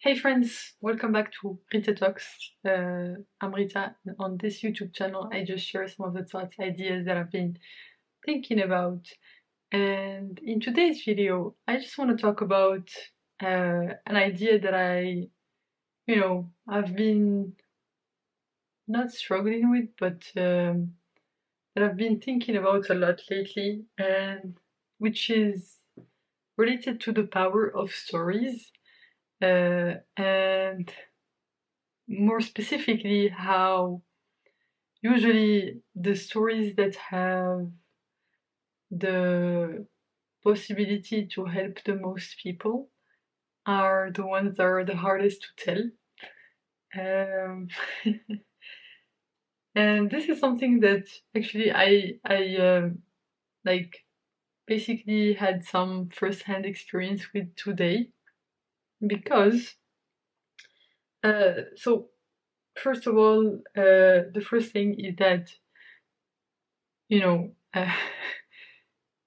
Hey friends, welcome back to Rita Talks. I'm Rita, and on this YouTube channel, I just share some of the thoughts, ideas that I've been thinking about. And in today's video, I just want to talk about an idea that I've been not struggling with, but that I've been thinking about a lot lately, and which is related to the power of stories. And more specifically, how usually the stories that have the possibility to help the most people are the ones that are the hardest to tell. Um, and this is something that actually I like basically had some first-hand experience with today because so first of all, the first thing is that you know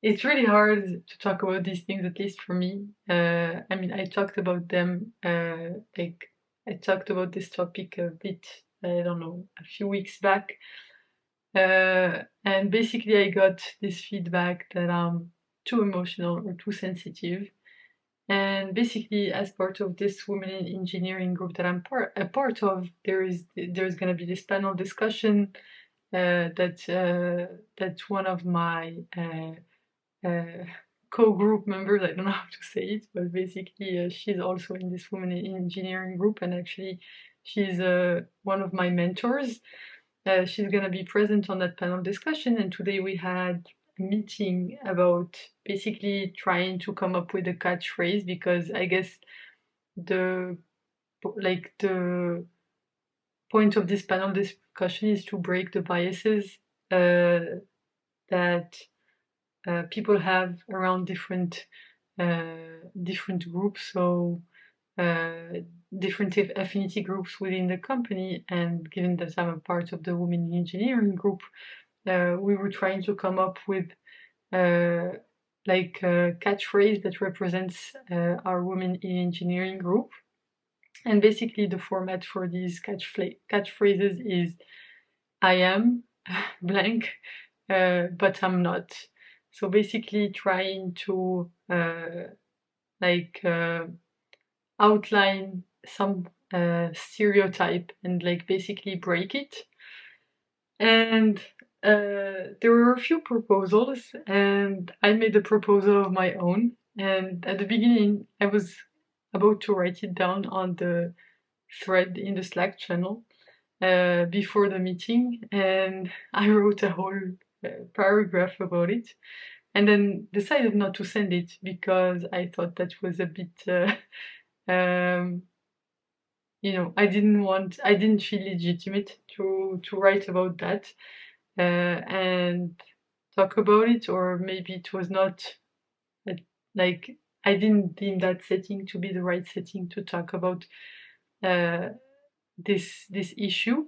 it's really hard to talk about these things, at least for me. I mean, I talked about them, like, I talked about this topic a bit, I don't know, a few weeks back. And basically, I got this feedback that I'm too emotional or too sensitive. And basically, as part of this women in engineering group that I'm a part of, there's going to be this panel discussion that one of my uh, co-group members, I don't know how to say it, but basically she's also in this women in engineering group, and actually she's one of my mentors. She's gonna be present on that panel discussion, and today we had a meeting about basically trying to come up with a catchphrase, because I guess the the point of this panel discussion is to break the biases that people have around different groups, so uh, different affinity groups within the company. And given that I'm a part of the women in engineering group, we were trying to come up with uh, a catchphrase that represents our women in engineering group. And basically, the format for these catchphrases is "I am blank, but I'm not." So basically, trying to like uh, outline some stereotype and like basically break it. And there were a few proposals, and I made a proposal of my own. And at the beginning, I was about to write it down on the thread in the Slack channel before the meeting, and I wrote a whole paragraph about it, and then decided not to send it because I thought that was a bit, um, I didn't feel legitimate to write about that and talk about it, or maybe it was not uh, like I didn't deem that setting to be the right setting to talk about uh, this issue.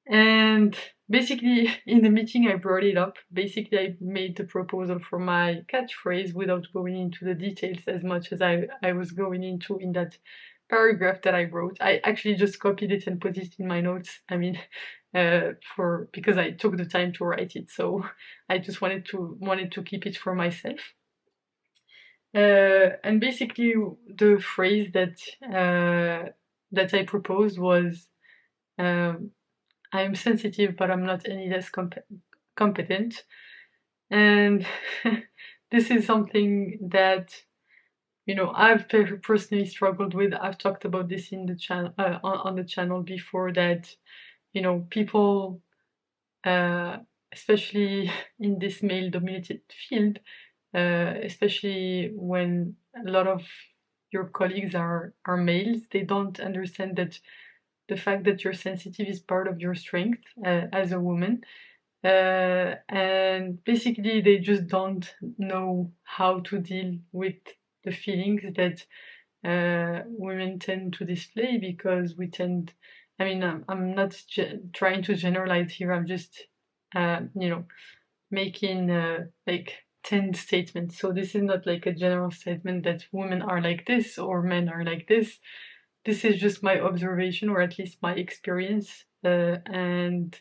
And basically, in the meeting, I brought it up. Basically, I made the proposal for my catchphrase without going into the details as much as I was going into in that paragraph that I wrote. I actually just copied it and put it in my notes. I mean, because I took the time to write it, so I just wanted to keep it for myself. And basically, the phrase that I proposed was. Um, I'm sensitive, but I'm not any less competent. And this is something that I've personally struggled with. I've talked about this in the channel on the channel before. That people, uh, especially in this male-dominated field, especially when a lot of your colleagues are males, they don't understand that the fact that you're sensitive is part of your strength as a woman. And basically, they just don't know how to deal with the feelings that women tend to display, because we tend, I mean, I'm not trying to generalize here, I'm just, making 10 statements. So this is not like a general statement that women are like this or men are like this. This is just my observation, or at least my experience, and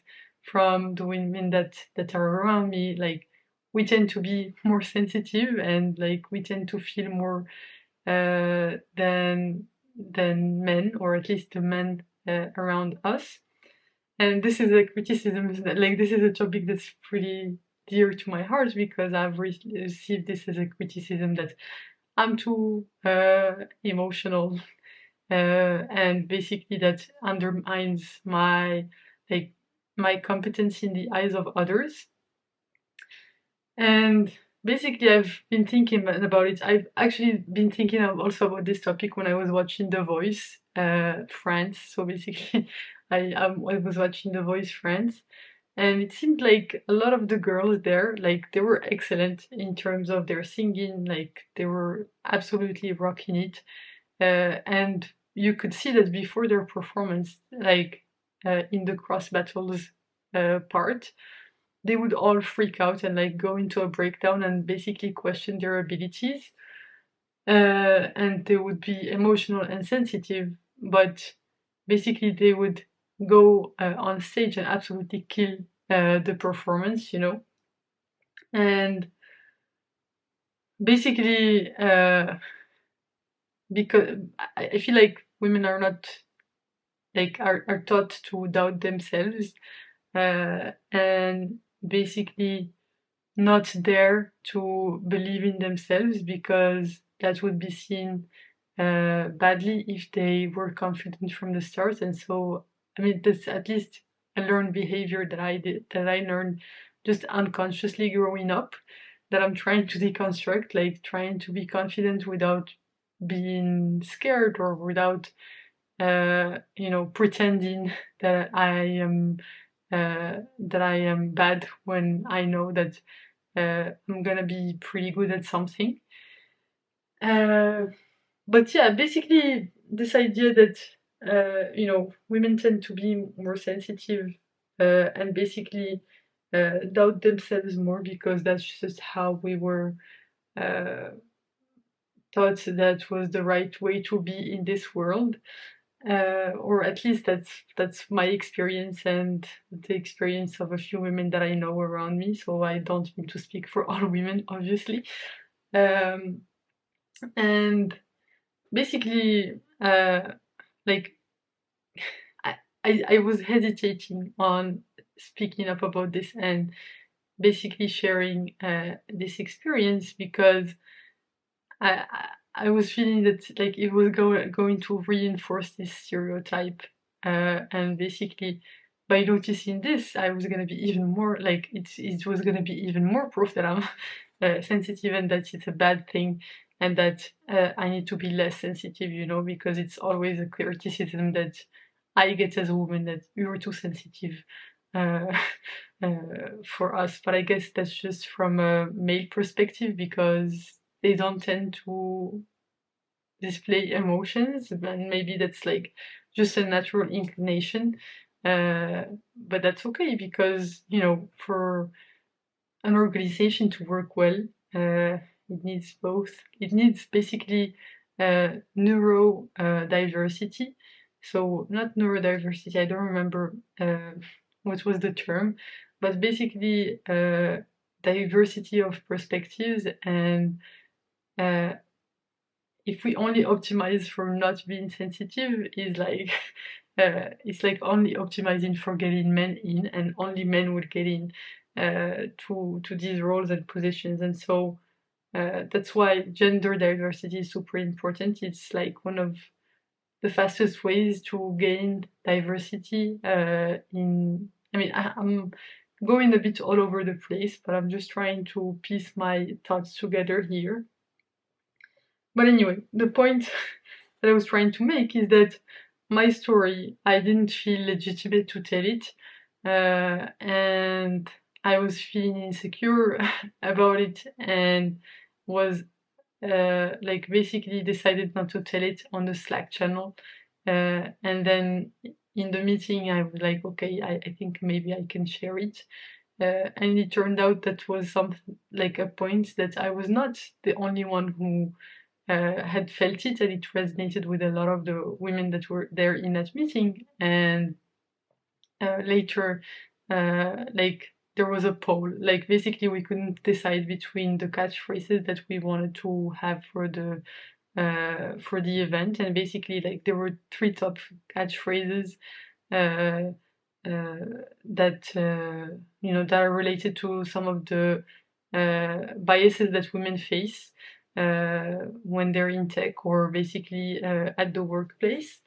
from the women that are around me, like we tend to be more sensitive, and like we tend to feel more than men, or at least the men around us. And this is a criticism, like this is a topic that's pretty dear to my heart, because I've received this as a criticism that I'm too emotional, and basically that undermines my like my competence in the eyes of others. And basically, I've been thinking about it. I've actually been thinking also about this topic when I was watching The Voice France. So basically, I was watching The Voice France, and it seemed like a lot of the girls there, like they were excellent in terms of their singing. Like they were absolutely rocking it, and you could see that before their performance, like in the cross battles part, they would all freak out and like go into a breakdown and basically question their abilities. And they would be emotional and sensitive, but basically they would go on stage and absolutely kill the performance, you know. And basically, because I feel like women are not like are taught to doubt themselves, and basically not there to believe in themselves, because that would be seen badly if they were confident from the start. And so, I mean, that's at least a learned behavior that I learned just unconsciously growing up, that I'm trying to deconstruct, like trying to be confident without being scared, or without pretending that I am bad when I know that I'm gonna be pretty good at something. Uh, but yeah, basically this idea that women tend to be more sensitive, and basically doubt themselves more, because that's just how we were uh, taught that was the right way to be in this world. Or at least that's my experience, and the experience of a few women that I know around me. So I don't mean to speak for all women, obviously. Um, and basically, like I, I was hesitating on speaking up about this and basically sharing this experience, because I, I I was feeling that like it was going to reinforce this stereotype, and basically by noticing this, I was gonna be even more like it was gonna be even more proof that I'm sensitive, and that it's a bad thing, and that I need to be less sensitive, you know, because it's always a criticism that I get as a woman, that you're too sensitive. Uh, for us, but I guess that's just from a male perspective, because they don't tend to display emotions, and maybe that's like just a natural inclination. But that's okay, because for an organization to work well, it needs both. It needs basically neuro diversity. So not neurodiversity, I don't remember what was the term, but basically diversity of perspectives. And uh, if we only optimize for not being sensitive, is like it's like only optimizing for getting men in, and only men would get in to these roles and positions. And so that's why gender diversity is super important. It's like one of the fastest ways to gain diversity in. I mean, I'm going a bit all over the place, but I'm just trying to piece my thoughts together here. But anyway, the point that I was trying to make is that my story, I didn't feel legitimate to tell it, and I was feeling insecure about it, and was like basically decided not to tell it on the Slack channel. And then in the meeting, I was like, okay, I think maybe I can share it. And it turned out that was something like a point that I was not the only one who had felt it, and it resonated with a lot of the women that were there in that meeting. And later, like there was a poll. Like basically, we couldn't decide between the catchphrases that we wanted to have for the event, and basically, like there were three top catchphrases uh, that that are related to some of the biases that women face when they're in tech or basically at the workplace.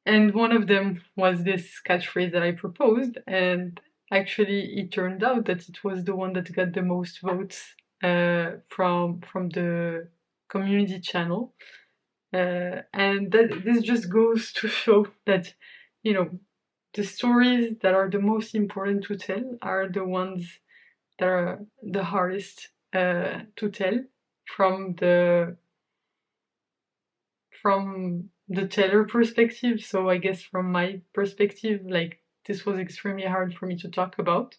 And one of them was this catchphrase that I proposed, and actually it turned out that it was the one that got the most votes from the community channel. And that this just goes to show that, you know, the stories that are the most important to tell are the ones that are the hardest to tell from the teller perspective. So I guess from my perspective, like this was extremely hard for me to talk about,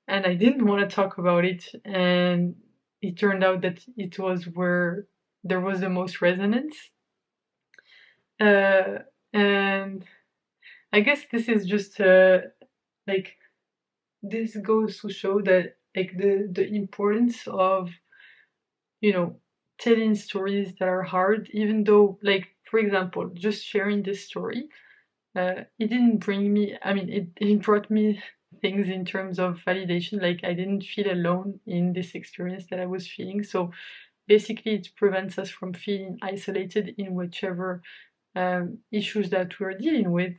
and I didn't want to talk about it. And it turned out that it was where there was the most resonance. Uh, and I guess this is just like this goes to show that like the importance of, you know, telling stories that are hard, even though, like, for example, just sharing this story, it didn't bring me, I mean, it brought me things in terms of validation. Like, I didn't feel alone in this experience that I was feeling. So basically, it prevents us from feeling isolated in whichever issues that we're dealing with.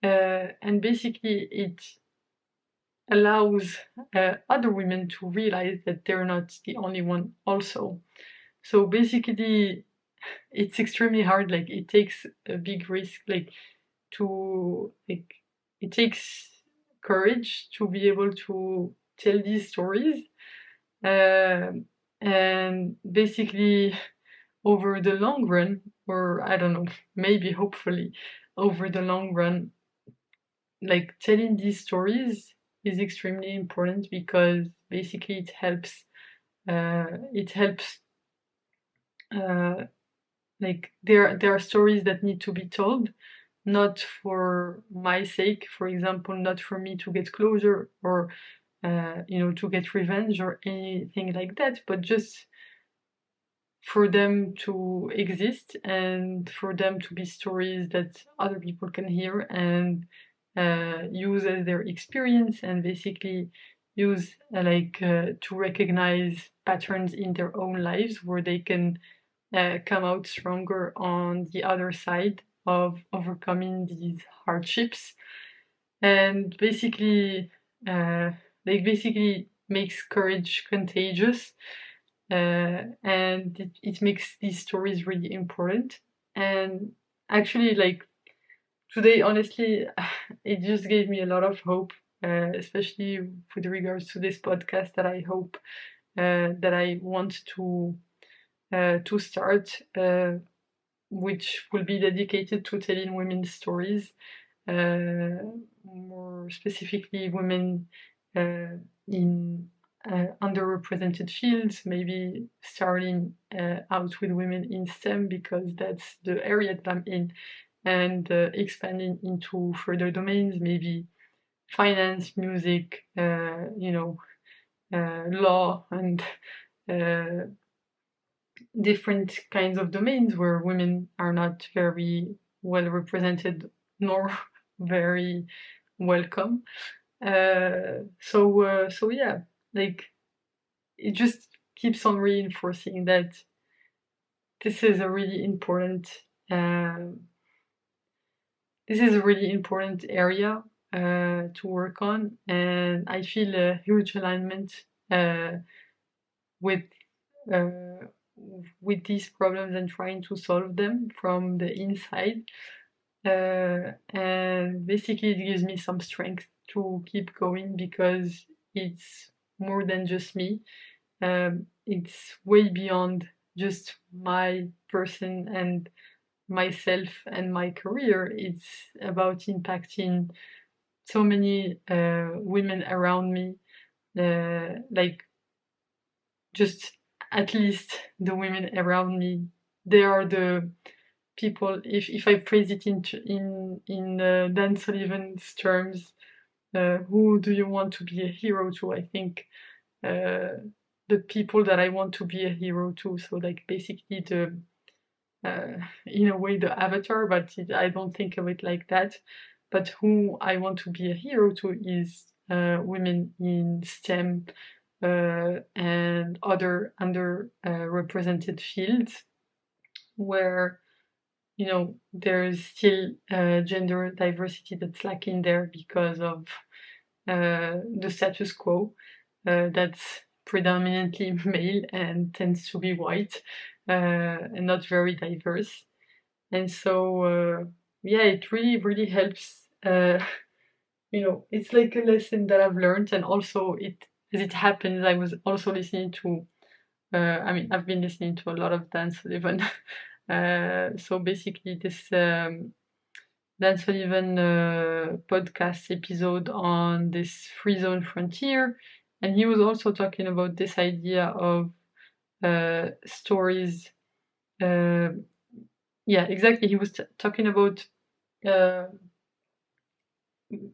And basically, it allows other women to realize that they're not the only one also. So basically, it's extremely hard. Like it takes a big risk, like to like it takes courage to be able to tell these stories. And basically, over the long run, or I don't know, maybe hopefully over the long run, like telling these stories is extremely important because basically it helps uh, like there are stories that need to be told, not for my sake, for example, not for me to get closure or to get revenge or anything like that, but just for them to exist and for them to be stories that other people can hear and use as their experience, and basically use to recognize patterns in their own lives where they can come out stronger on the other side of overcoming these hardships. And basically basically makes courage contagious, and it makes these stories really important. And actually, like today, honestly, it just gave me a lot of hope, especially with regards to this podcast that I hope that I want to start, which will be dedicated to telling women's stories, more specifically women in underrepresented fields, maybe starting out with women in STEM because that's the area that I'm in, and expanding into further domains, maybe finance, music, law, and uh, different kinds of domains where women are not very well represented nor very welcome. So yeah, like it just keeps on reinforcing that this is a really important um, this is a really important area to work on, and I feel a huge alignment uh, with uh, with these problems and trying to solve them from the inside. And basically, it gives me some strength to keep going because it's more than just me. It's way beyond just my person and myself and my career. It's about impacting so many women around me, like just at least the women around me, they are the people. If I phrase it in Dan Sullivan's terms, who do you want to be a hero to? I think the people that I want to be a hero to. So like basically the in a way the avatar, but I don't think of it like that. But who I want to be a hero to is women in STEM and other underrepresented fields where there's still gender diversity that's lacking there because of the status quo that's predominantly male and tends to be white and not very diverse. And so, yeah, it really, really helps. It's like a lesson that I've learned, and also as it happens, I was also listening to. I've been listening to a lot of Dan Sullivan. So basically, this Dan Sullivan podcast episode on this free zone frontier, and he was also talking about this idea of stories. Yeah, exactly. He was talking about uh,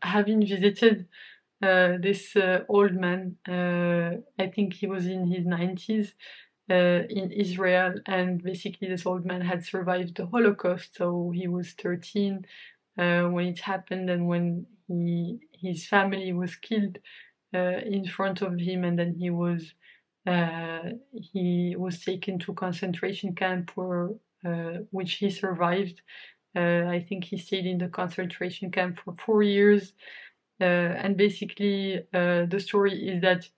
having visited this old man. I think he was in his 90s in Israel, and basically this old man had survived the Holocaust, so he was 13 when it happened, and when his family was killed in front of him, and then he was taken to concentration camp which he survived. I think he stayed in the concentration camp for 4 years. And basically, the story is that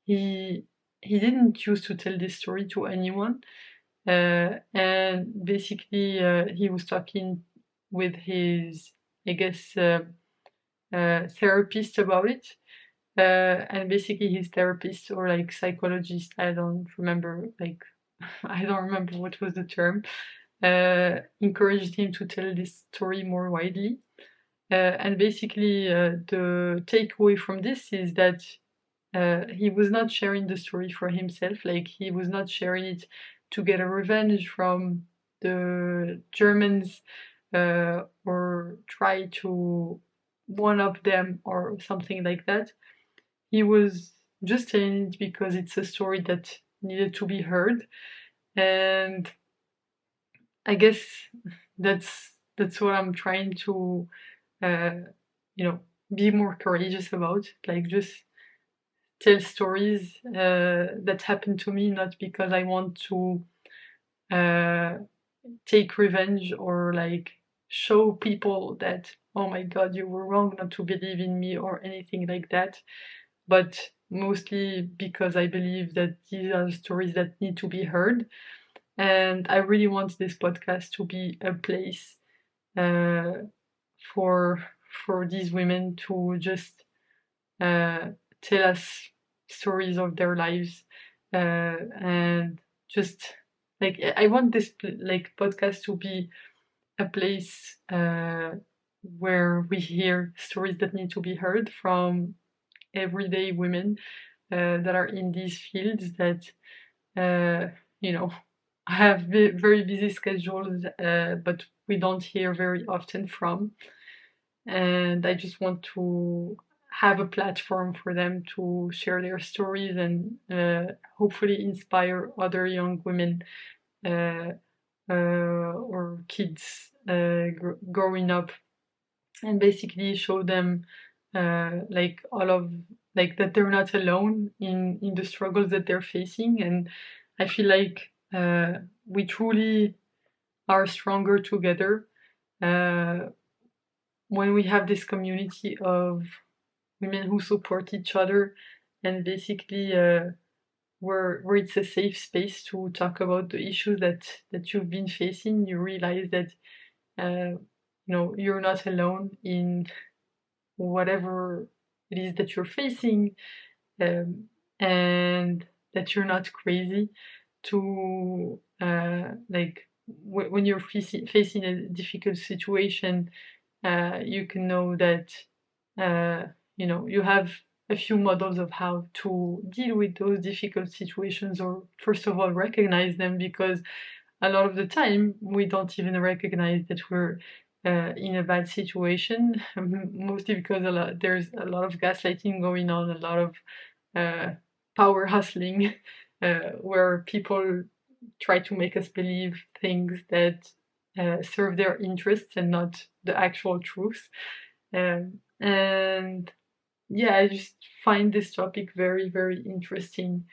he didn't choose to tell this story to anyone. And basically, he was talking with his, I guess, therapist about it. And basically, his therapist or like psychologist, I don't remember, like, I don't remember what was the term, encouraged him to tell this story more widely. And basically, the takeaway from this is that he was not sharing the story for himself, like, he was not sharing it to get a revenge from the Germans or try to one up them or something like that. He was just telling it because it's a story that needed to be heard. And I guess that's what I'm trying to uh, be more courageous about. Like, just tell stories that happened to me, not because I want to uh, take revenge or like show people that, oh my god, you were wrong not to believe in me or anything like that, but mostly because I believe that these are stories that need to be heard. And I really want this podcast to be a place uh, for these women to just uh, tell us stories of their lives, and just like I want this like podcast to be a place where we hear stories that need to be heard from everyday women that are in these fields that uh, you know have very busy schedules, but we don't hear very often from. And I just want to have a platform for them to share their stories and hopefully inspire other young women uh, or kids growing up, and basically show them like all of like that they're not alone in the struggles that they're facing. And I feel like we truly are stronger together uh, when we have this community of women who support each other, and basically where it's a safe space to talk about the issues that you've been facing. You realize that you're not alone in whatever it is that you're facing, um, and that you're not crazy to like when you're facing a difficult situation. You can know that you have a few models of how to deal with those difficult situations, or first of all recognize them, because a lot of the time we don't even recognize that we're in a bad situation, mostly because there's a lot of gaslighting going on, a lot of power hustling, where people try to make us believe things that serve their interests and not the actual truth. And yeah, I just find this topic very, very interesting.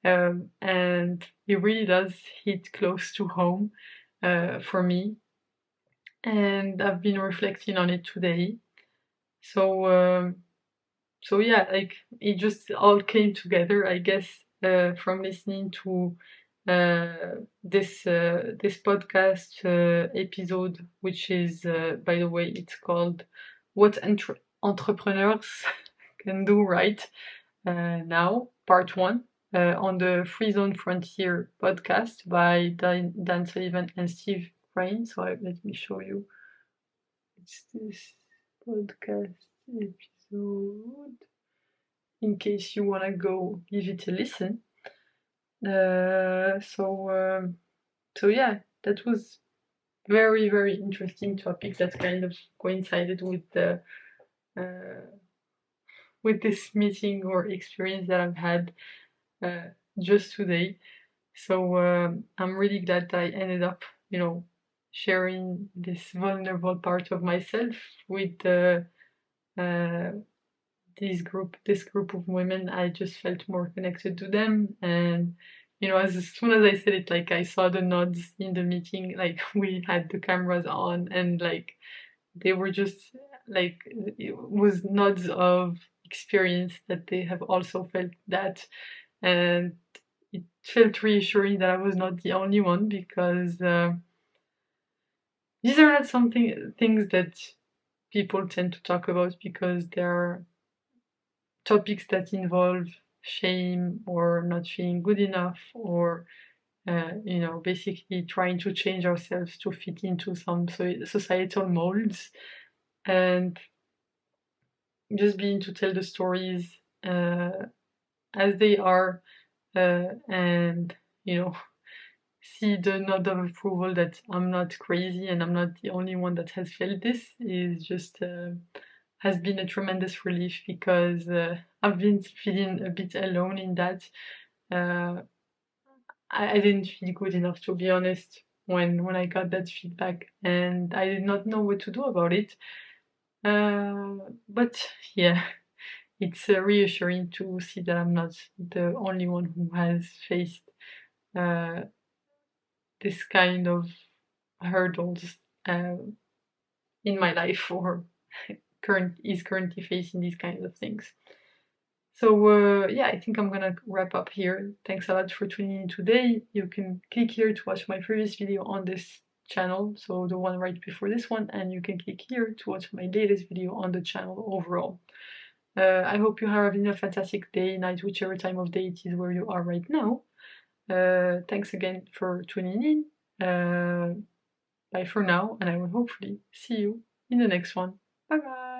And it really does hit close to home for me. And I've been reflecting on it today. So, so yeah, like it just all came together, I guess, from listening to this podcast episode, which is, by the way, it's called "What Entrepreneurs Can Do Right Now," Part One, on the Free Zone Frontier podcast by Dan Sullivan and Steve Crane. So let me show you. It's this podcast episode, in case you want to go give it a listen. So yeah, that was very, very interesting topic that kind of coincided with this meeting or experience that I've had just today. So I'm really glad that I ended up, sharing this vulnerable part of myself with uh, this group of women. I just felt more connected to them, and as soon as I said it, like I saw the nods in the meeting, like we had the cameras on, and like they were just like, it was nods of experience that they have also felt that, and it felt reassuring that I was not the only one, because these are not things that people tend to talk about, because they're topics that involve shame or not feeling good enough, or basically trying to change ourselves to fit into some societal molds, and just being to tell the stories as they are, and see the nod of approval that I'm not crazy and I'm not the only one that has felt this, is just has been a tremendous relief, because I've been feeling a bit alone in that. Uh, I didn't feel good enough, to be honest, when I got that feedback, and I did not know what to do about it. But yeah, it's reassuring to see that I'm not the only one who has faced uh, this kind of hurdles uh, in my life, or is currently facing these kinds of things. So yeah, I think I'm gonna wrap up here. Thanks a lot for tuning in today. You can click here to watch my previous video on this channel, so the one right before this one, and you can click here to watch my latest video on the channel overall. I hope you are having a fantastic day, night, whichever time of day it is where you are right now. Thanks again for tuning in. Bye for now, and I will hopefully see you in the next one. Bye bye!